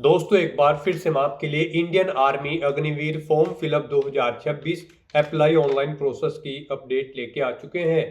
दोस्तों एक बार फिर से हम आपके लिए Indian army Agniveer form fill up 2026 apply online process की अपडेट लेके आ चुके हैं।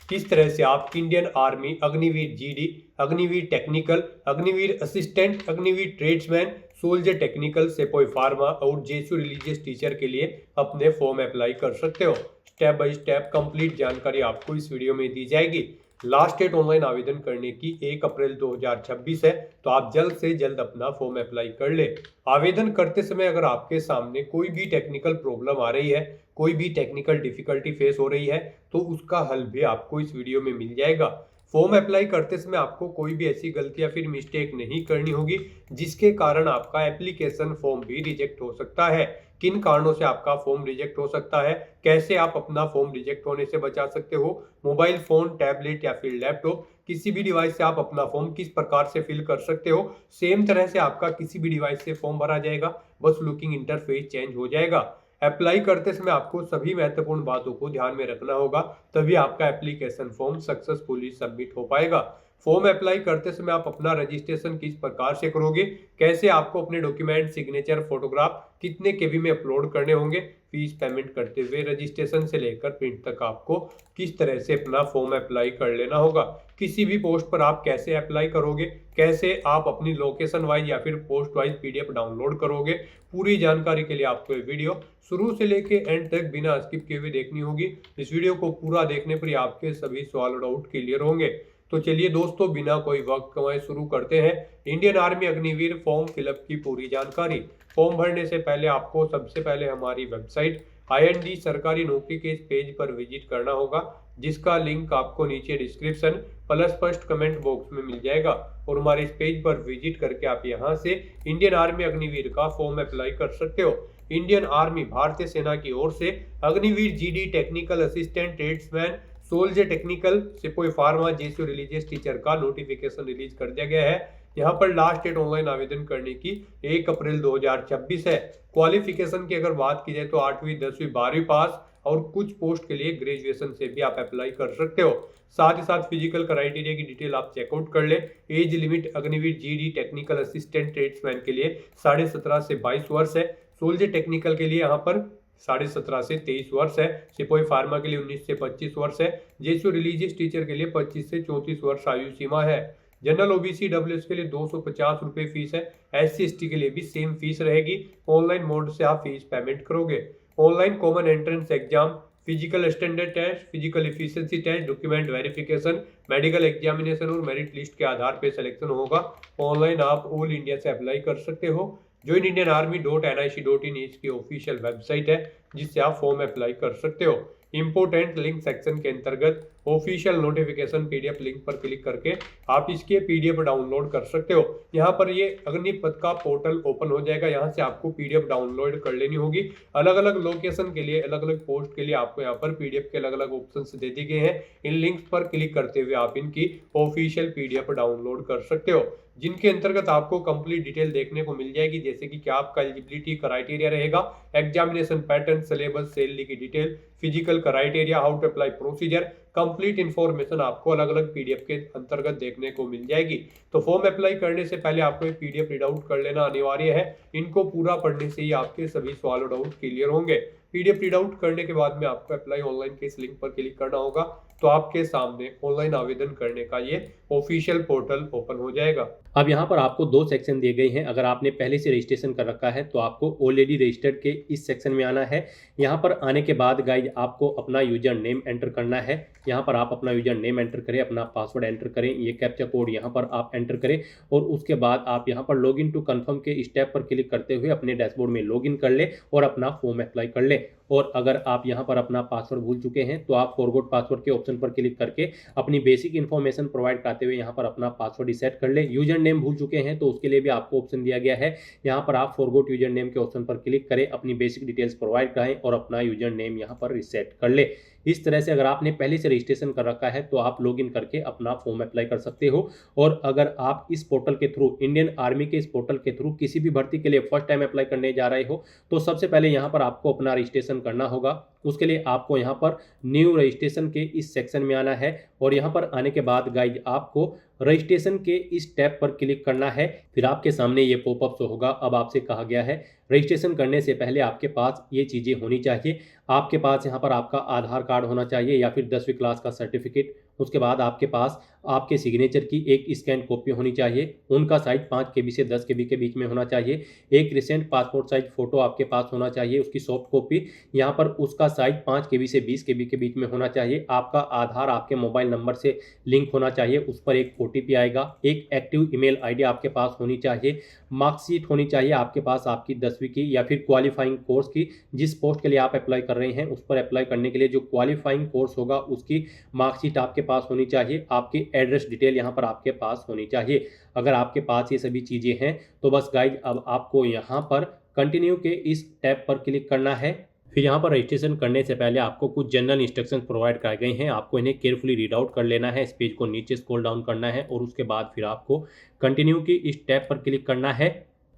किस तरह से आप Indian army Agniveer GD, Agniveer technical, Agniveer assistant, Agniveer tradesman, soldier technical, सेपोई pharma और जेसू रिलीजियस टीचर के लिए अपने फॉर्म अप्लाई कर सकते हो। स्टेप बाय स्टेप कंप्लीट जानकारी आपको इस वीडियो में दी जाएगी। लास्ट डेट ऑनलाइन आवेदन करने की 1 अप्रैल 2026 है, तो आप जल्द से जल्द अपना फॉर्म अप्लाई कर ले। आवेदन करते समय अगर आपके सामने कोई भी टेक्निकल प्रॉब्लम आ रही है, कोई भी टेक्निकल डिफिकल्टी फेस हो रही है, तो उसका हल भी आपको इस वीडियो में मिल जाएगा। फॉर्म अप्लाई करते समय आपको कोई भी ऐसी गलती या फिर मिस्टेक नहीं करनी होगी जिसके कारण आपका एप्लीकेशन फॉर्म भी रिजेक्ट हो सकता है। किन कारणों से आपका फॉर्म रिजेक्ट हो सकता है, कैसे आप अपना फॉर्म रिजेक्ट होने से बचा सकते हो, मोबाइल फोन, टैबलेट या फिर लैपटॉप किसी भी डिवाइस से आप अपना फॉर्म किस प्रकार से फिल कर सकते हो। सेम तरह से आपका किसी भी डिवाइस से फॉर्म भरा जाएगा, बस लुकिंग इंटरफेस चेंज हो जाएगा। अप्लाई करते समय आपको सभी महत्वपूर्ण बातों को ध्यान में रखना होगा, तभी आपका एप्लीकेशन फॉर्म सक्सेसफुली सबमिट हो पाएगा। फॉर्म अप्लाई करते समय आप अपना रजिस्ट्रेशन किस प्रकार से करोगे, कैसे आपको अपने डॉक्यूमेंट, सिग्नेचर, फोटोग्राफ कितने केबी में अपलोड करने होंगे, फीस पेमेंट करते हुए रजिस्ट्रेशन से लेकर प्रिंट तक आपको किस तरह से अपना फॉर्म अप्लाई कर लेना होगा, किसी भी पोस्ट पर आप कैसे अप्लाई करोगे, कैसे आप अपनी लोकेशन वाइज या फिर पोस्ट वाइज पीडीएफ डाउनलोड करोगे, पूरी जानकारी के लिए आपको ये वीडियो शुरू से लेके एंड तक बिना स्किप किए हुए देखनी होगी। इस वीडियो को पूरा देखने पर ही आपके सभी सवाल और डाउट क्लियर होंगे। तो चलिए दोस्तों, बिना कोई वक्त गंवाए शुरू करते हैं Indian army Agniveer form fill up की पूरी जानकारी। फॉर्म भरने से पहले आपको सबसे पहले हमारी वेबसाइट IND सरकारी नौकरी के इस पेज पर विजिट करना होगा, जिसका लिंक आपको नीचे description plus first comment box में मिल जाएगा। और हमारे इस पेज पर विजिट करके आप यहां से इंडियन आर्मी अग्निवीर का फॉर्म अप्लाई कर सकते हो। इंडियन आर्मी भारतीय सेना की ओर से Agniveer GD, technical assistant, tradesman, soldier technical, sepoy pharma, JCO religious teacher का नोटिफिकेशन रिलीज कर दिया गया है। यहाँ पर लास्ट डेट ऑनलाइन आवेदन करने की 1 अप्रैल 2026 है। क्वालिफिकेशन की अगर बात की जाए तो 8वीं, 10वीं, 12वीं पास और कुछ पोस्ट के लिए ग्रेजुएशन से भी आप अप्लाई कर सकते हो। साथ ही साथ फिजिकल क्राइटेरिया की डिटेल आप चेकआउट कर ले। Age limit Agniveer GD, technical assistant, tradesman के लिए 17.5 से 22 वर्ष है। सोल्जर टेक्निकल के लिए यहाँ पर 17.5 से 23 वर्ष है। सिपोई फार्मा के लिए 19 से 25 वर्ष है। जेसू रिलीजियस टीचर के लिए 25 से 34 वर्ष आयु सीमा है। जनरल OBC WS के लिए 250 रुपए फीस है। SC ST के लिए भी सेम फीस रहेगी। ऑनलाइन मोड से आप फीस पेमेंट करोगे। Online common entrance exam, physical standard test, physical efficiency test, document verification, medical examination और मेरिट लिस्ट के आधार पर सिलेक्शन होगा। ऑनलाइन आप ऑल इंडिया से अप्लाई कर सकते हो। joinindianarmy.nic.in इसकी ऑफिशियल वेबसाइट है, जिससे आप फॉर्म अप्लाई कर सकते हो। इंपोर्टेंट लिंक सेक्शन के अंतर्गत ऑफिशियल नोटिफिकेशन PDF लिंक पर क्लिक करके आप इसके PDF डाउनलोड कर सकते हो। यहाँ पर ये अग्निपथ का पोर्टल ओपन हो जाएगा, यहाँ से आपको PDF डाउनलोड कर लेनी होगी। अलग अलग लोकेशन के लिए, अलग अलग पोस्ट के लिए आपको यहाँ पर PDF के अलग अलग ऑप्शन दे दिए गए हैं। इन लिंक्स पर क्लिक करते हुए आप इनकी ऑफिशियल PDF डाउनलोड कर सकते हो, जिनके अंतर्गत आपको कंप्लीट डिटेल देखने को मिल जाएगी, जैसे कि क्या आपका एलिजिबिलिटी क्राइटेरिया रहेगा, एग्जामिनेशन पैटर्न, सिलेबस, सैलरी की detail, physical criteria, how to apply procedure, complete information आपको अलग अलग PDF के अंतर्गत देखने को मिल जाएगी। तो फॉर्म अप्लाई करने से पहले आपको एक PDF रीड आउट कर लेना अनिवार्य है। इनको पूरा पढ़ने से ही आपके सभी सवाल और डाउट क्लियर होंगे। PDF रीड आउट करने के बाद में आपको अप्लाई ऑनलाइन के इस लिंक पर क्लिक करना होगा, तो आपके सामने ऑनलाइन आवेदन करने का ये ऑफिशियल पोर्टल ओपन हो जाएगा। अब यहाँ पर आपको 2 सेक्शन दिए गए हैं। अगर आपने पहले से रजिस्ट्रेशन कर रखा है तो आपको ऑलरेडी रजिस्टर्ड के इस सेक्शन में आना है। यहाँ पर आने के बाद गाइज आपको अपना यूजर नेम एंटर करना है। यहाँ पर आप अपना यूजर नेम एंटर करें, अपना पासवर्ड एंटर करें, ये कैप्चा कोड यहाँ पर आप एंटर करें और उसके बाद आप यहाँ पर लॉगिन टू कंफर्म के स्टेप पर क्लिक करते हुए अपने डैशबोर्ड में लॉगिन कर ले और अपना फॉर्म अप्लाई कर ले। और अगर आप यहाँ पर अपना पासवर्ड भूल चुके हैं तो आप फॉरगॉट पासवर्ड के ऑप्शन पर क्लिक करके अपनी बेसिक इन्फॉर्मेशन प्रोवाइड कराते हुए यहाँ पर अपना पासवर्ड रीसेट कर ले। यूजर नेम भूल चुके हैं तो उसके लिए भी आपको ऑप्शन दिया गया है, यहाँ पर आप फॉरगॉट यूजर नेम के ऑप्शन पर क्लिक करें, अपनी बेसिक डिटेल्स प्रोवाइड कराएं और अपना यूजर नेम यहाँ पर रीसेट कर ले। इस तरह से अगर आपने पहले से रजिस्ट्रेशन कर रखा है तो आप लॉगिन करके अपना फॉर्म अप्लाई कर सकते हो। और अगर आप इस पोर्टल के थ्रू, इंडियन आर्मी के इस पोर्टल के थ्रू किसी भी भर्ती के लिए फर्स्ट टाइम अप्लाई करने जा रहे हो तो सबसे पहले यहाँ पर आपको अपना रजिस्ट्रेशन करना होगा। उसके लिए आपको यहाँ पर न्यू रजिस्ट्रेशन के इस सेक्शन में आना है और यहाँ पर आने के बाद गाइज आपको रजिस्ट्रेशन के इस टैब पर क्लिक करना है। फिर आपके सामने ये पॉपअप शो होगा। अब आपसे कहा गया है रजिस्ट्रेशन करने से पहले आपके पास ये चीज़ें होनी चाहिए। आपके पास यहाँ पर आपका आधार कार्ड होना चाहिए या फिर 10वीं क्लास का सर्टिफिकेट। उसके बाद आपके पास आपके सिग्नेचर की एक स्कैन कॉपी होनी चाहिए। उनका साइज 5 KB से 10 KB के बीच में होना चाहिए। एक रिसेंट पासपोर्ट साइज फ़ोटो आपके पास होना चाहिए, उसकी सॉफ्ट कॉपी। यहाँ पर उसका साइज 5 KB से 20 KB के बीच में होना चाहिए। आपका आधार आपके मोबाइल नंबर से लिंक होना चाहिए, उस पर एक OTP आएगा। एक एक्टिव ईमेल ID आपके पास होनी चाहिए। मार्कशीट होनी चाहिए आपके पास आपकी 10वीं की या फिर क्वालिफाइंग कोर्स की। जिस पोस्ट के लिए आप अप्लाई कर रहे हैं उस पर अप्लाई करने के लिए जो क्वालिफाइंग कोर्स होगा उसकी मार्कशीट आपके पास होनी चाहिए। आपकी एड्रेस डिटेल यहाँ पर आपके पास होनी चाहिए। अगर आपके पास ये सभी चीज़ें हैं तो बस गाइज अब आपको यहाँ पर कंटिन्यू के इस टैब पर क्लिक करना है। फिर यहाँ पर रजिस्ट्रेशन करने से पहले आपको कुछ जनरल इंस्ट्रक्शंस प्रोवाइड कराए गए हैं। आपको इन्हें केयरफुली रीड आउट कर लेना है। इस पेज को नीचे स्क्रॉल डाउन करना है और उसके बाद फिर आपको कंटिन्यू की इस टैब पर क्लिक करना है।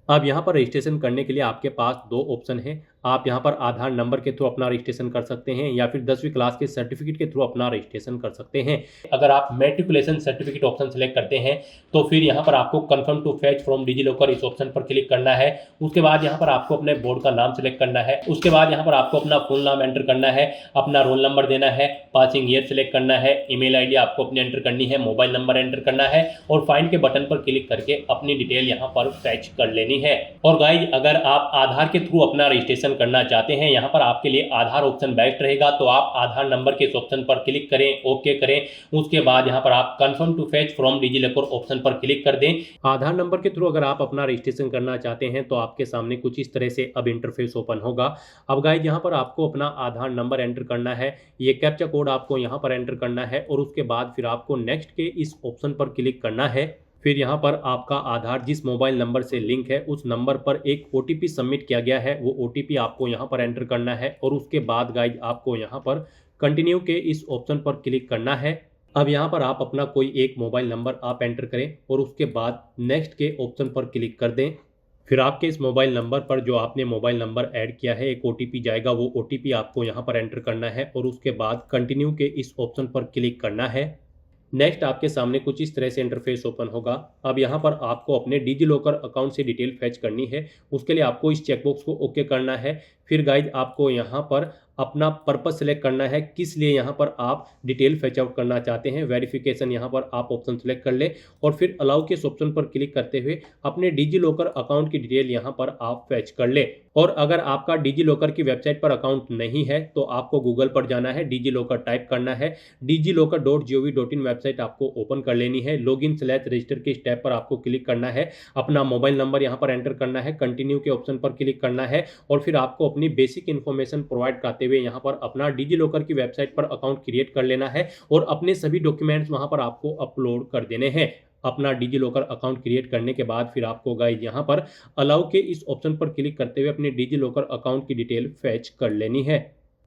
अब यहाँ पर रजिस्ट्रेशन करने के लिए आपके पास 2 ऑप्शन हैं। आप यहाँ पर आधार नंबर के थ्रू अपना रजिस्ट्रेशन कर सकते हैं या फिर 10वीं क्लास के सर्टिफिकेट के थ्रू अपना रजिस्ट्रेशन कर सकते हैं। अगर आप मैट्रिकुलेशन सर्टिफिकेट ऑप्शन सेलेक्ट करते हैं तो फिर यहाँ पर आपको confirm to fetch from DigiLocker इस ऑप्शन पर क्लिक करना है। उसके बाद यहाँ पर आपको अपने बोर्ड का नाम सेलेक्ट करना है। उसके बाद यहाँ पर आपको अपना फुल नाम एंटर करना है, अपना रोल नंबर देना है, पासिंग ईयर सेलेक्ट करना है, ईमेल ID आपको अपनी एंटर करनी है, मोबाइल नंबर एंटर करना है और फाइंड के बटन पर क्लिक करके अपनी डिटेल यहाँ पर फैच कर लेनी है। और गाइज अगर आप आधार के थ्रू अपना रजिस्ट्रेशन करना चाहते हैं, यहाँ पर आपके लिए आधार ऑप्शन बेस्ट रहेगा। तो आप आधार नंबर के इस ऑप्शन पर क्लिक करें, ओके करें। उसके बाद यहाँ पर आप confirm to fetch from DigiLocker option पर क्लिक कर दें। आधार नंबर के थ्रू अगर आप अपना रजिस्ट्रेशन करना चाहते हैं तो आपके सामने कुछ इस तरह से अब इंटरफेस ओपन होगा। अब गाइज यहाँ पर आपको अपना आधार नंबर एंटर करना है, ये कैप्चा कोड आपको यहाँ पर एंटर करना है और उसके बाद फिर आपको नेक्स्ट के इस ऑप्शन पर क्लिक करना है। फिर यहाँ पर आपका आधार जिस मोबाइल नंबर से लिंक है उस नंबर पर एक OTP सबमिट किया गया है, वो OTP आपको यहाँ पर एंटर करना है और उसके बाद गाइज आपको यहाँ पर कंटिन्यू के इस ऑप्शन पर क्लिक करना है। अब यहाँ पर आप अपना कोई एक मोबाइल नंबर आप एंटर करें और उसके बाद नेक्स्ट के ऑप्शन पर क्लिक कर दें। फिर आपके इस मोबाइल नंबर पर जो आपने मोबाइल नंबर ऐड किया है एक OTP जाएगा, वो OTP आपको यहाँ पर एंटर करना है और उसके बाद कंटिन्यू के इस ऑप्शन पर क्लिक करना है। नेक्स्ट आपके सामने कुछ इस तरह से इंटरफेस ओपन होगा। अब यहाँ पर आपको अपने डिजिलॉकर अकाउंट से डिटेल फैच करनी है। उसके लिए आपको इस चेकबॉक्स को ओके करना है। फिर गाइज आपको यहाँ पर अपना पर्पस सेलेक्ट करना है, किस लिए यहाँ पर आप डिटेल फैच आउट करना चाहते हैं। वेरिफिकेशन यहाँ पर आप ऑप्शन सेलेक्ट कर ले और फिर अलाउ के इस ऑप्शन पर क्लिक करते हुए अपने डिजिलॉकर अकाउंट की डिटेल यहाँ पर आप फैच कर ले। और अगर आपका डिजिलॉकर की वेबसाइट पर अकाउंट नहीं है तो आपको गूगल पर जाना है, डिजिलॉकर टाइप करना है, digilokar.gov.in वेबसाइट आपको ओपन कर लेनी है। लॉगिन/रजिस्टर के स्टेप पर आपको क्लिक करना है, अपना मोबाइल नंबर यहाँ पर एंटर करना है, कंटिन्यू के ऑप्शन पर क्लिक करना है और फिर आपको अपनी बेसिक इन्फॉर्मेशन प्रोवाइड कराते हुए यहाँ पर अपना डिजिलॉकर की वेबसाइट पर अकाउंट क्रिएट कर लेना है और अपने सभी डॉक्यूमेंट्स वहाँ पर आपको अपलोड कर देने हैं। अपना डिजिलॉकर अकाउंट क्रिएट करने के बाद फिर आपको गाइज यहाँ पर अलाउ के इस ऑप्शन पर क्लिक करते हुए अपने डिजिलॉकर अकाउंट की डिटेल फैच कर लेनी है।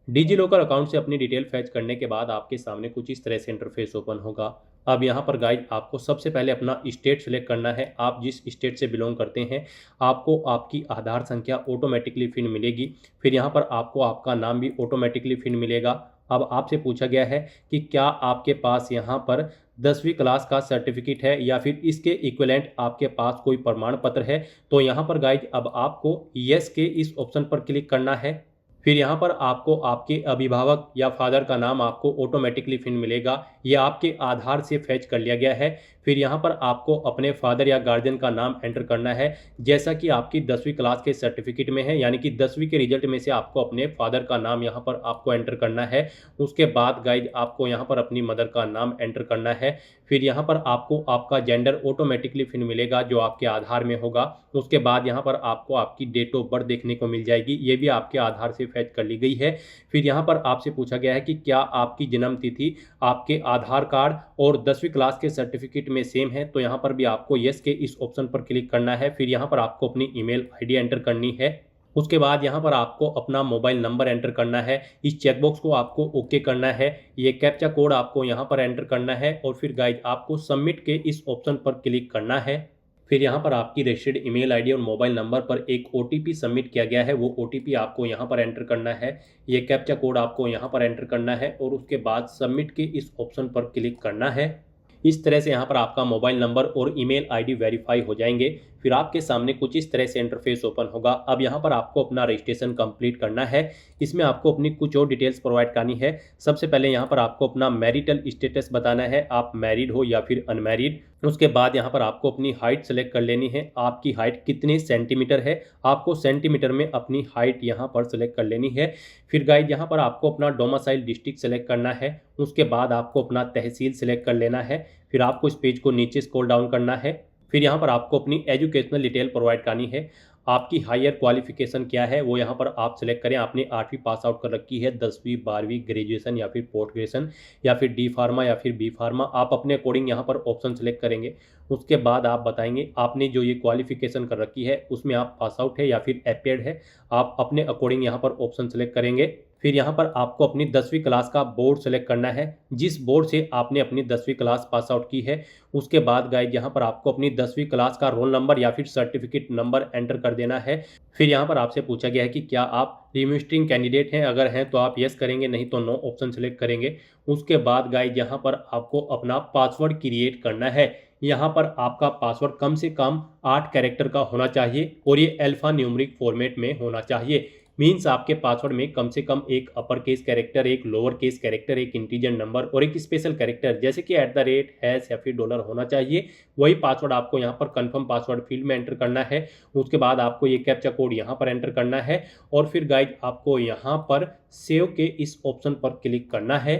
डिजिलॉकर अकाउंट से अपनी डिटेल फैच करने के बाद आपके सामने कुछ इस तरह से इंटरफेस ओपन होगा। अब यहाँ पर गाइज आपको सबसे पहले अपना स्टेट सेलेक्ट करना है। आप जिस स्टेट से बिलोंग करते हैं आपको आपकी आधार संख्या ऑटोमेटिकली फिर मिलेगी। फिर यहाँ पर आपको आपका नाम भी ऑटोमेटिकली फिर मिलेगा। अब आपसे पूछा गया है कि क्या आपके पास यहाँ पर 10वीं क्लास का सर्टिफिकेट है या फिर इसके इक्विवेलेंट आपके पास कोई प्रमाण पत्र है। तो यहाँ पर गाइज अब आपको यस के इस ऑप्शन पर क्लिक करना है। फिर यहाँ पर आपको आपके अभिभावक या फादर का नाम आपको ऑटोमेटिकली फिर मिलेगा, ये आपके आधार से फैच कर लिया गया है। फिर यहाँ पर आपको अपने फादर या गार्जियन का नाम एंटर करना है जैसा कि आपकी 10वीं क्लास के सर्टिफिकेट में है, यानी कि 10वीं के रिजल्ट में से आपको अपने फादर का नाम यहाँ पर आपको एंटर करना है। उसके बाद गाइज आपको यहाँ पर अपनी मदर का नाम एंटर करना है। फिर यहाँ पर आपको आपका जेंडर ऑटोमेटिकली फिर मिलेगा जो आपके आधार में होगा। उसके बाद यहाँ पर आपको आपकी डेट ऑफ बर्थ देखने को मिल जाएगी, ये भी आपके आधार से फैच कर ली गई है। फिर यहाँ पर आपसे पूछा गया है कि क्या आपकी जन्म तिथि आपके आधार कार्ड और 10वीं क्लास के सर्टिफिकेट में सेम है। तो यहाँ पर भी आपको यस के इस ऑप्शन पर क्लिक करना है। फिर यहाँ पर आपको अपनी ईमेल ID एंटर करनी है। उसके बाद यहाँ पर आपको अपना मोबाइल नंबर एंटर करना है। इस चेकबॉक्स को आपको ओके करना है। ये कैप्चा कोड आपको यहाँ पर एंटर करना है और फिर गाइज आपको सबमिट के इस ऑप्शन पर क्लिक करना है। फिर यहाँ पर आपकी रजिस्टर्ड ईमेल आईडी और मोबाइल नंबर पर एक ओटीपी सबमिट किया गया है, वो ओटीपी आपको यहाँ पर एंटर करना है। ये कैप्चा कोड आपको यहाँ पर एंटर करना है और उसके बाद सबमिट के इस ऑप्शन पर क्लिक करना है। इस तरह से यहाँ पर आपका मोबाइल नंबर और ईमेल आईडी वेरीफाई हो जाएंगे। फिर आपके सामने कुछ इस तरह से इंटरफेस ओपन होगा। अब यहाँ पर आपको अपना रजिस्ट्रेशन कंप्लीट करना है। इसमें आपको अपनी कुछ और डिटेल्स प्रोवाइड करनी है। सबसे पहले यहाँ पर आपको अपना मैरिटल स्टेटस बताना है, आप मैरिड हो या फिर अनमैरिड। उसके बाद यहाँ पर आपको अपनी हाइट सेलेक्ट कर लेनी है, आपकी हाइट कितने सेंटीमीटर है, आपको सेंटीमीटर में अपनी हाइट यहाँ पर सेलेक्ट कर लेनी है। फिर गाइड यहाँ पर आपको अपना डोमिसाइल डिस्ट्रिक्ट सेलेक्ट करना है। उसके बाद आपको अपना तहसील सेलेक्ट कर लेना है। फिर आपको इस पेज को नीचे स्क्रॉल डाउन करना है। फिर यहाँ पर आपको अपनी एजुकेशनल डिटेल प्रोवाइड करनी है। आपकी हायर क्वालिफिकेशन क्या है वो यहाँ पर आप सेलेक्ट करें। आपने 8वीं पास आउट कर रखी है, 10वीं 12वीं ग्रेजुएशन या फिर पोस्ट ग्रेजुएशन या फिर डी फार्मा या फिर बी फार्मा, आप अपने अकॉर्डिंग यहाँ पर ऑप्शन सेलेक्ट करेंगे। उसके बाद आप बताएंगे आपने जो ये क्वालिफिकेशन कर रखी है उसमें आप पास आउट है या फिर एपेड है, आप अपने अकॉर्डिंग यहाँ पर ऑप्शन सेलेक्ट करेंगे। फिर यहाँ पर आपको अपनी 10वीं क्लास का बोर्ड सेलेक्ट करना है, जिस बोर्ड से आपने अपनी 10वीं क्लास पास आउट की है। उसके बाद गाइड यहाँ पर आपको अपनी 10वीं क्लास का रोल नंबर या फिर सर्टिफिकेट नंबर एंटर कर देना है। फिर यहाँ पर आपसे पूछा गया है कि क्या आप रिमिस्ट्रिंग कैंडिडेट हैं, अगर हैं तो आप यस करेंगे, नहीं तो नो ऑप्शन सेलेक्ट करेंगे। उसके बाद गाइड यहाँ पर आपको अपना पासवर्ड क्रिएट करना है। यहाँ पर आपका पासवर्ड कम से कम 8 कैरेक्टर का होना चाहिए और ये अल्फा न्यूमेरिक फॉर्मेट में होना चाहिए। मीन्स आपके पासवर्ड में कम से कम एक अपर केस कैरेक्टर, एक लोअर केस कैरेक्टर, एक इंटीजर नंबर और एक स्पेशल कैरेक्टर जैसे कि @ हैश या फिर डॉलर होना चाहिए। वही पासवर्ड आपको यहाँ पर कंफर्म पासवर्ड फील्ड में एंटर करना है। उसके बाद आपको ये कैप्चा कोड यहाँ पर एंटर करना है और फिर गाइड आपको यहाँ पर सेव के इस ऑप्शन पर क्लिक करना है।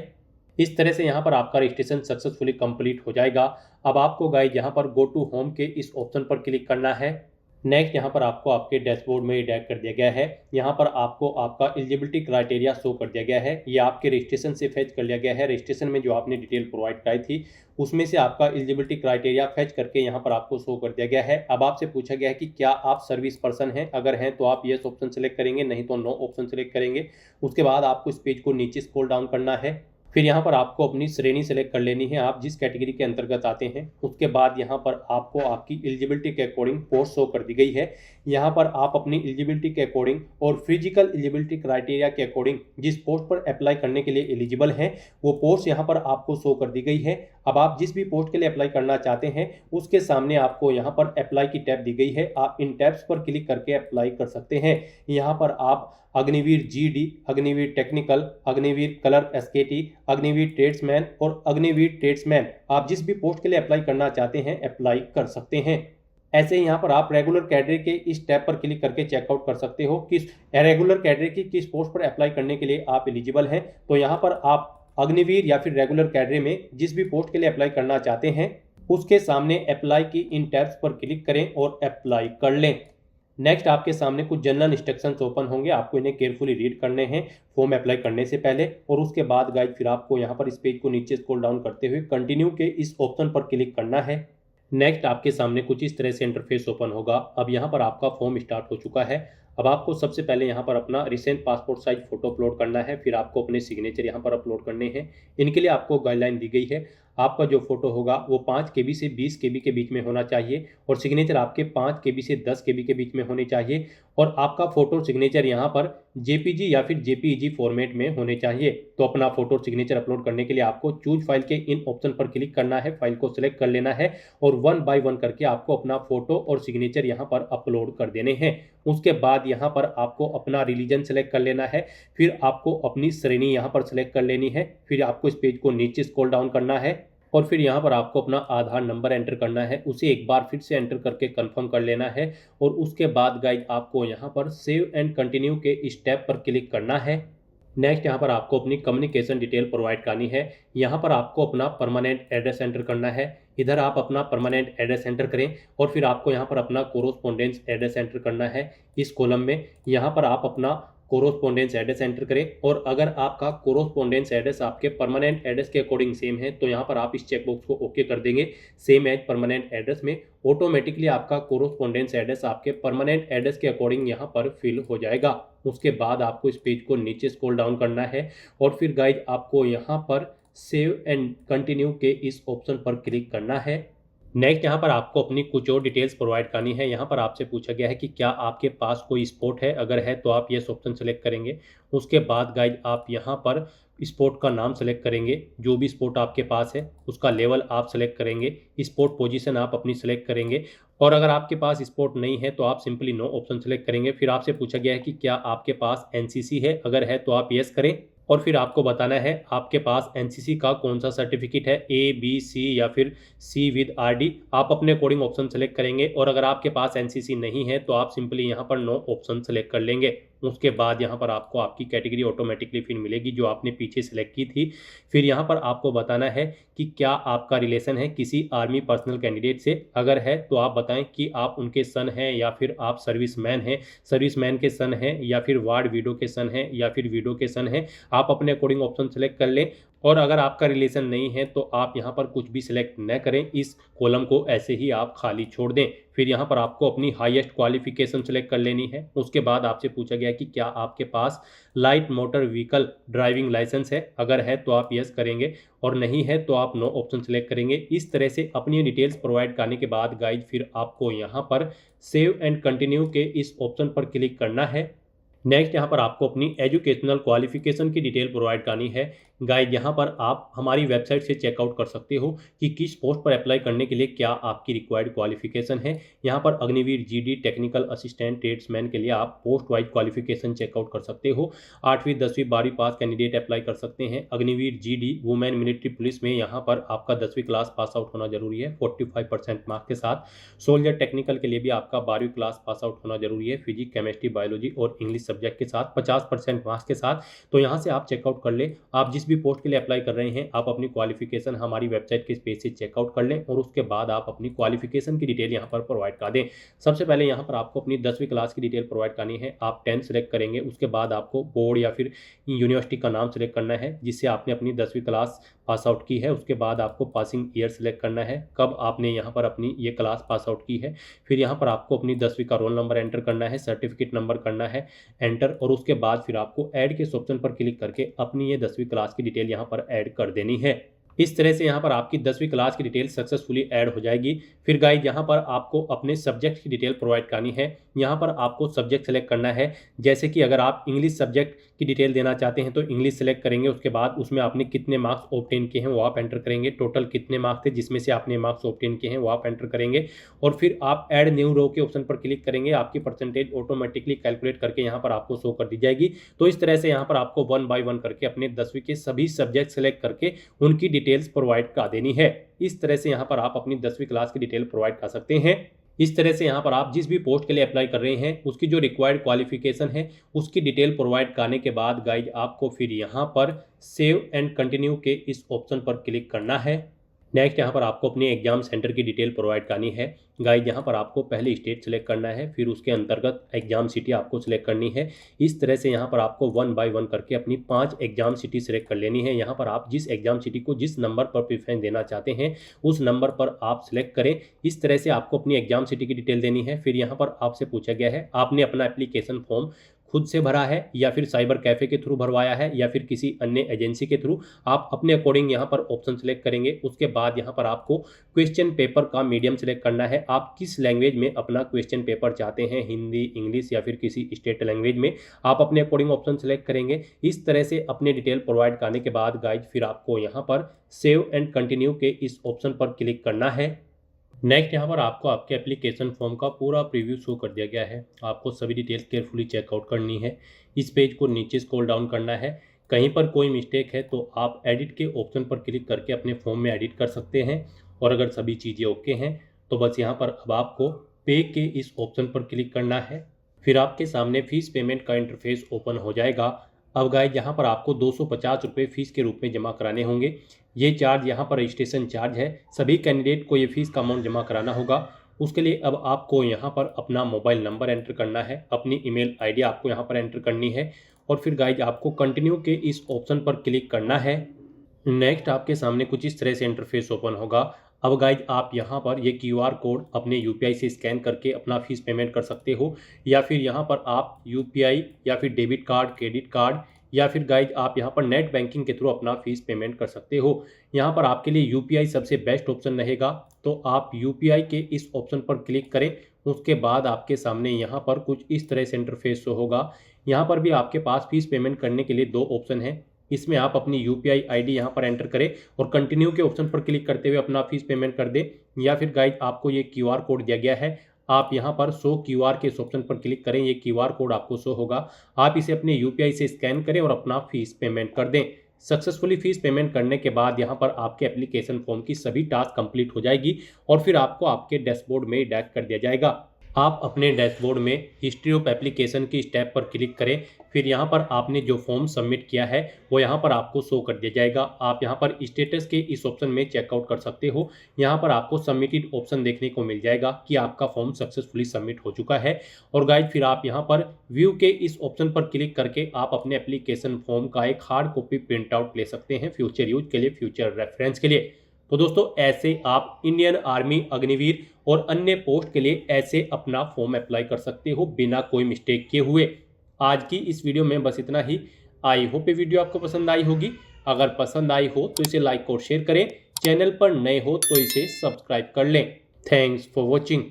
इस तरह से यहाँ पर आपका रजिस्ट्रेशन सक्सेसफुली कंप्लीट हो जाएगा। अब आपको गाइड यहाँ पर गो टू होम के इस ऑप्शन पर क्लिक करना है। नेक्स्ट यहाँ पर आपको आपके डैशबोर्ड में डायरेक्ट कर दिया गया है। यहाँ पर आपको आपका एलिजिबिलिटी क्राइटेरिया शो कर दिया गया है। ये आपके रजिस्ट्रेशन से फेच कर लिया गया है। रजिस्ट्रेशन में जो आपने डिटेल प्रोवाइड कराई थी उसमें से आपका एलिजिबिलिटी क्राइटेरिया फेच करके यहाँ पर आपको शो कर दिया गया है। अब आपसे पूछा गया है कि क्या आप सर्विस पर्सन हैं, अगर हैं तो आप येस ऑप्शन सेलेक्ट करेंगे, नहीं तो नो ऑप्शन सेलेक्ट करेंगे। उसके बाद आपको इस पेज को नीचे स्क्रॉल डाउन करना है। फिर यहाँ पर आपको अपनी श्रेणी सेलेक्ट कर लेनी है, आप जिस कैटेगरी के अंतर्गत आते हैं। उसके बाद यहाँ पर आपको आपकी एलिजिबिलिटी के अकॉर्डिंग पोस्ट शो कर दी गई है। यहाँ पर आप अपनी एलिजिबिलिटी के अकॉर्डिंग और फिजिकल एलिजिबिलिटी क्राइटेरिया के अकॉर्डिंग जिस पोस्ट पर अप्लाई करने के लिए एलिजिबल हैं वो पोस्ट यहाँ पर आपको शो कर दी गई है। अब आप जिस भी पोस्ट के लिए अप्लाई करना चाहते हैं उसके सामने आपको यहाँ पर अप्लाई की टैब दी गई है। आप इन टैब्स पर क्लिक करके अप्लाई कर सकते हैं। यहाँ पर आप Agniveer GD, Agniveer technical, Agniveer clerk एसकेटी, Agniveer tradesman और अग्निवीर ट्रेड्समैन, आप जिस भी पोस्ट के लिए अप्लाई करना चाहते हैं अप्लाई कर सकते हैं। ऐसे ही यहाँ पर आप रेगुलर कैडरे के इस टैब पर क्लिक करके चेकआउट कर सकते हो कि रेगुलर कैडरे की किस पोस्ट पर अप्लाई करने के लिए आप एलिजिबल हैं। तो यहाँ पर आप अग्निवीर या फिर रेगुलर कैडरे में जिस भी पोस्ट के लिए अप्लाई करना चाहते हैं उसके सामने अप्लाई की इन टैब्स पर क्लिक करें और अप्लाई कर लें। नेक्स्ट आपके सामने कुछ जनरल इंस्ट्रक्शंस ओपन होंगे, आपको इन्हें केयरफुली रीड करने हैं फॉर्म अप्लाई करने से पहले। और उसके बाद गाइड फिर आपको यहाँ पर इस पेज को नीचे स्क्रॉल डाउन करते हुए कंटिन्यू के इस ऑप्शन पर क्लिक करना है। नेक्स्ट आपके सामने कुछ इस तरह से इंटरफेस ओपन होगा। अब यहाँ पर आपका फॉर्म स्टार्ट हो चुका है। अब आपको सबसे पहले यहाँ पर अपना recent passport size photo upload करना है। फिर आपको अपने सिग्नेचर यहाँ पर अपलोड करने हैं। इनके लिए आपको गाइडलाइन दी गई है, आपका जो फोटो होगा वो 5 KB से 20 KB के बीच में होना चाहिए और सिग्नेचर आपके 5 KB से 10 KB के बीच में होने चाहिए। और आपका फोटो सिग्नेचर यहाँ पर JPG या फिर JPEG फॉर्मेट में होने चाहिए। तो अपना फोटो सिग्नेचर अपलोड करने के लिए आपको चूज फाइल के इन ऑप्शन पर क्लिक करना है, फाइल को सिलेक्ट कर लेना है और 1 बाय 1 करके आपको अपना फोटो और सिग्नेचर यहाँ पर अपलोड कर देने हैं। उसके बाद यहाँ पर आपको अपना रिलीजन सेलेक्ट कर लेना है। फिर आपको अपनी श्रेणी यहाँ पर सेलेक्ट कर लेनी है। फिर आपको इस पेज को नीचे स्क्रॉल डाउन करना है और फिर यहाँ पर आपको अपना आधार नंबर एंटर करना है, उसे एक बार फिर से एंटर करके कंफर्म कर लेना है। और उसके बाद गाइड आपको यहाँ पर सेव एंड कंटिन्यू के स्टेप पर क्लिक करना है। नेक्स्ट यहाँ पर आपको अपनी कम्युनिकेशन डिटेल प्रोवाइड करनी है। यहाँ पर आपको अपना परमानेंट एड्रेस एंटर करना है। इधर आप अपना परमानेंट एड्रेस एंटर करें और फिर आपको यहाँ पर अपना कोरोस्पोंडेंस एड्रेस एंटर करना है। इस कॉलम में यहाँ पर आप अपना कोरोस्पोंडेंस एड्रेस एंटर करें। और अगर आपका कोरोस्पोंडेंस एड्रेस आपके परमानेंट एड्रेस के अकॉर्डिंग सेम है तो यहाँ पर आप इस चेकबॉक्स को ओके कर देंगे। सेम एज परमानेंट एड्रेस में ऑटोमेटिकली आपका कोरोस्पोंडेंस एड्रेस आपके परमानेंट एड्रेस के अकॉर्डिंग यहाँ पर फिल हो जाएगा। उसके बाद आपको इस पेज को नीचे स्क्रॉल डाउन करना है और फिर गाइज आपको यहाँ पर सेव एंड कंटिन्यू के इस ऑप्शन पर क्लिक करना है। नेक्स्ट यहाँ पर आपको अपनी कुछ और डिटेल्स प्रोवाइड करनी है। यहाँ पर आपसे पूछा गया है कि क्या आपके पास कोई स्पोर्ट है, अगर है तो आप यस ऑप्शन सेलेक्ट करेंगे। उसके बाद गाइज आप यहाँ पर स्पोर्ट का नाम सेलेक्ट करेंगे, जो भी स्पोर्ट आपके पास है उसका लेवल आप सेलेक्ट करेंगे, स्पोर्ट पोजीशन आप अपनी सेलेक्ट करेंगे। और अगर आपके पास स्पोर्ट नहीं है तो आप सिंपली नो ऑप्शन सेलेक्ट करेंगे। फिर आपसे पूछा गया है कि क्या आपके पास एनसीसी है, अगर है तो आप यस करें और फिर आपको बताना है आपके पास एनसीसी का कौन सा सर्टिफिकेट है, ए बी सी या फिर सी विद आरडी। आप अपने अकॉर्डिंग ऑप्शन सेलेक्ट करेंगे और अगर आपके पास एनसीसी नहीं है तो आप सिंपली यहाँ पर नो ऑप्शन सेलेक्ट कर लेंगे। उसके बाद यहाँ पर आपको आपकी कैटेगरी ऑटोमेटिकली फिर मिलेगी जो आपने पीछे सेलेक्ट की थी। फिर यहाँ पर आपको बताना है कि क्या आपका रिलेशन है किसी आर्मी पर्सनल कैंडिडेट से, अगर है तो आप बताएं कि आप उनके सन हैं या फिर आप सर्विसमैन हैं, सर्विसमैन के सन हैं या फिर वार्ड विडो के सन हैं या फिर विडो के सन हैं। आप अपने अकॉर्डिंग ऑप्शन सेलेक्ट कर लें। और अगर आपका रिलेशन नहीं है तो आप यहाँ पर कुछ भी सिलेक्ट न करें, इस कॉलम को ऐसे ही आप खाली छोड़ दें। फिर यहाँ पर आपको अपनी हाईएस्ट क्वालिफिकेशन सेलेक्ट कर लेनी है। उसके बाद आपसे पूछा गया कि क्या आपके पास light motor vehicle driving licence है, अगर है तो आप यस करेंगे और नहीं है तो आप नो ऑप्शन सेलेक्ट करेंगे। इस तरह से अपनी डिटेल्स प्रोवाइड करने के बाद गाइड फिर आपको यहाँ पर सेव एंड कंटिन्यू के इस ऑप्शन पर क्लिक करना है। नेक्स्ट यहाँ पर आपको अपनी एजुकेशनल क्वालिफिकेशन की डिटेल प्रोवाइड करनी है। गाइड यहाँ पर आप हमारी वेबसाइट से चेकआउट कर सकते हो कि किस पोस्ट पर अप्लाई करने के लिए क्या आपकी रिक्वायर्ड क्वालिफिकेशन है। यहाँ पर Agniveer GD technical assistant tradesman के लिए आप पोस्ट वाइज क्वालिफिकेशन चेकआउट कर सकते हो। 8वीं 10वीं 12वीं पास कैंडिडेट अप्लाई कर सकते हैं। Agniveer GD women military police में यहाँ पर आपका 10वीं क्लास पास आउट होना जरूरी है 45% मार्क्स के साथ। सोल्जर टेक्निकल के लिए भी आपका 12वीं क्लास पास आउट होना जरूरी है, फिजिक्स केमिस्ट्री बायोलॉजी और इंग्लिश सब्जेक्ट के साथ 50% मार्क्स के साथ। तो यहाँ से आप चेकआउट कर लें। आप जिस भी पोस्ट के लिए अप्लाई कर रहे हैं आप अपनी क्वालिफिकेशन हमारी वेबसाइट के पेज से चेकआउट कर लें और उसके बाद आप अपनी क्वालिफिकेशन की डिटेल यहाँ पर प्रोवाइड कर दें। सबसे पहले यहाँ पर आपको अपनी 10वीं क्लास की डिटेल प्रोवाइड करनी है। आप 10 सेलेक्ट करेंगे, उसके बाद आपको बोर्ड या फिर यूनिवर्सिटी का नाम सेलेक्ट करना है जिससे आपने अपनी 10वीं क्लास पास आउट की है। उसके बाद आपको पासिंग ईयर सेलेक्ट करना है, कब आपने यहाँ पर अपनी ये क्लास पास आउट की है। फिर यहाँ पर आपको अपनी 10वीं का रोल नंबर एंटर करना है, सर्टिफिकेट नंबर करना है एंटर और उसके बाद फिर आपको ऐड के इस ऑप्शन पर क्लिक करके अपनी ये 10वीं क्लास की डिटेल यहाँ पर ऐड कर देनी है। इस तरह से यहाँ पर आपकी 10वीं क्लास की डिटेल सक्सेसफुली ऐड हो जाएगी। फिर गाइड यहाँ पर आपको अपने सब्जेक्ट की डिटेल प्रोवाइड करनी है। यहाँ पर आपको सब्जेक्ट सेलेक्ट करना है, जैसे कि अगर आप इंग्लिश सब्जेक्ट की डिटेल देना चाहते हैं तो इंग्लिश सेलेक्ट करेंगे। उसके बाद उसमें आपने कितने मार्क्स ऑब्टेन किए हैं वो आप एंटर करेंगे, टोटल कितने मार्क्स थे जिसमें से आपने मार्क्स ऑब्टेन किए हैं वो आप एंटर करेंगे और फिर आप ऐड न्यू रो के ऑप्शन पर क्लिक करेंगे। आपकी परसेंटेज ऑटोमेटिकली कैलकुलेट करके यहाँ पर आपको शो कर दी जाएगी। तो इस तरह से यहाँ पर आपको 1 बाय 1 करके अपने 10वीं के सभी सब्जेक्ट सेलेक्ट करके उनकी डिटेल्स प्रोवाइड कर देनी है। इस तरह से यहाँ पर आप अपनी 10वीं क्लास की डिटेल प्रोवाइड कर सकते हैं। इस तरह से यहाँ पर आप जिस भी पोस्ट के लिए अप्लाई कर रहे हैं उसकी जो रिक्वायर्ड क्वालिफिकेशन है उसकी डिटेल प्रोवाइड करने के बाद गाइड आपको फिर यहाँ पर सेव एंड कंटिन्यू के इस ऑप्शन पर क्लिक करना है। नेक्स्ट यहाँ पर आपको अपने एग्जाम सेंटर की डिटेल प्रोवाइड करनी है। गाइड यहाँ पर आपको पहले स्टेट सेलेक्ट करना है, फिर उसके अंतर्गत एग्जाम सिटी आपको सिलेक्ट करनी है। इस तरह से यहाँ पर आपको 1 बाय 1 करके अपनी 5 एग्जाम सिटी सेलेक्ट कर लेनी है। यहाँ पर आप जिस एग्जाम सिटी को जिस नंबर पर प्रेफरेंस देना चाहते हैं उस नंबर पर आप सिलेक्ट करें। इस तरह से आपको अपनी एग्जाम सिटी की डिटेल देनी है। फिर यहाँ पर आपसे पूछा गया है आपने अपना एप्लीकेशन फॉर्म खुद से भरा है या फिर साइबर कैफ़े के थ्रू भरवाया है या फिर किसी अन्य एजेंसी के थ्रू। आप अपने अकॉर्डिंग यहाँ पर ऑप्शन सेलेक्ट करेंगे। उसके बाद यहाँ पर आपको क्वेश्चन पेपर का मीडियम सेलेक्ट करना है। आप किस लैंग्वेज में अपना क्वेश्चन पेपर चाहते हैं, हिंदी, इंग्लिश या फिर किसी स्टेट लैंग्वेज में, आप अपने अकॉर्डिंग ऑप्शन सेलेक्ट करेंगे। इस तरह से अपने डिटेल प्रोवाइड करने के बाद गाइड फिर आपको यहाँ पर सेव एंड कंटिन्यू के इस ऑप्शन पर क्लिक करना है। नेक्स्ट यहाँ पर आपको आपके एप्लीकेशन फॉर्म का पूरा प्रीव्यू शो कर दिया गया है। आपको सभी डिटेल्स केयरफुली चेकआउट करनी है। इस पेज को नीचे स्क्रॉल डाउन करना है। कहीं पर कोई मिस्टेक है तो आप एडिट के ऑप्शन पर क्लिक करके अपने फॉर्म में एडिट कर सकते हैं और अगर सभी चीज़ें ओके हैं तो बस यहाँ पर अब आपको पे के इस ऑप्शन पर क्लिक करना है। फिर आपके सामने फीस पेमेंट का इंटरफेस ओपन हो जाएगा। अब गाइस यहाँ पर आपको 250 रुपये फ़ीस के रूप में जमा कराने होंगे। ये चार्ज यहाँ पर रजिस्ट्रेशन चार्ज है। सभी कैंडिडेट को ये फ़ीस का अमाउंट जमा कराना होगा उसके लिए अब आपको यहाँ पर अपना मोबाइल नंबर एंटर करना है, अपनी ईमेल आईडी आपको यहाँ पर एंटर करनी है और फिर गाइज आपको कंटिन्यू के इस ऑप्शन पर क्लिक करना है। नेक्स्ट आपके सामने कुछ इस तरह से इंटरफेस ओपन होगा। अब गाइज आप यहाँ पर ये क्यूआर कोड अपने यूपीआई से स्कैन करके अपना फीस पेमेंट कर सकते हो, या फिर यहाँ पर आप यूपीआई या फिर डेबिट कार्ड, क्रेडिट कार्ड, या फिर गाइज आप यहाँ पर नेट बैंकिंग के थ्रू अपना फीस पेमेंट कर सकते हो। यहाँ पर आपके लिए यूपीआई सबसे बेस्ट ऑप्शन रहेगा, तो आप यूपीआई के इस ऑप्शन पर क्लिक करें। उसके बाद आपके सामने यहाँ पर कुछ इस तरह से इंटरफेस होगा। यहाँ पर भी आपके पास फीस पेमेंट करने के लिए दो ऑप्शन है। इसमें आप अपनी यूपीआई आईडी यहाँ पर एंटर करें और कंटिन्यू के ऑप्शन पर क्लिक करते हुए अपना फीस पेमेंट कर दें, या फिर गाइज आपको ये क्यूआर कोड दिया गया है, आप यहाँ पर शो क्यूआर के इस ऑप्शन पर क्लिक करें। ये क्यूआर कोड आपको शो होगा, आप इसे अपने यूपीआई से स्कैन करें और अपना फीस पेमेंट कर दें। सक्सेसफुली फीस पेमेंट करने के बाद यहाँ पर आपके एप्लीकेशन फॉर्म की सभी टास्क कंप्लीट हो जाएगी और फिर आपको आपके डैशबोर्ड में डायरेक्ट कर दिया जाएगा। आप अपने डैशबोर्ड में हिस्ट्री ऑफ एप्लीकेशन की टैब पर क्लिक करें, फिर यहाँ पर आपने जो फॉर्म सबमिट किया है वो यहाँ पर आपको शो कर दिया जाएगा। आप यहाँ पर स्टेटस के इस ऑप्शन में चेकआउट कर सकते हो। यहाँ पर आपको सबमिटेड ऑप्शन देखने को मिल जाएगा कि आपका फॉर्म सक्सेसफुली सबमिट हो चुका है। और गाइज फिर आप यहाँ पर व्यू के इस ऑप्शन पर क्लिक करके आप अपने एप्लीकेशन फॉर्म का एक हार्ड कॉपी प्रिंट आउट ले सकते हैं फ्यूचर यूज के लिए, फ्यूचर रेफरेंस के लिए। तो दोस्तों ऐसे आप इंडियन आर्मी, अग्निवीर और अन्य पोस्ट के लिए ऐसे अपना फॉर्म अप्लाई कर सकते हो बिना कोई मिस्टेक किए हुए। आज की इस वीडियो में बस इतना ही। आई होप ये वीडियो आपको पसंद आई होगी। अगर पसंद आई हो तो इसे लाइक और शेयर करें। चैनल पर नए हो तो इसे सब्सक्राइब कर लें। Thanks for watching.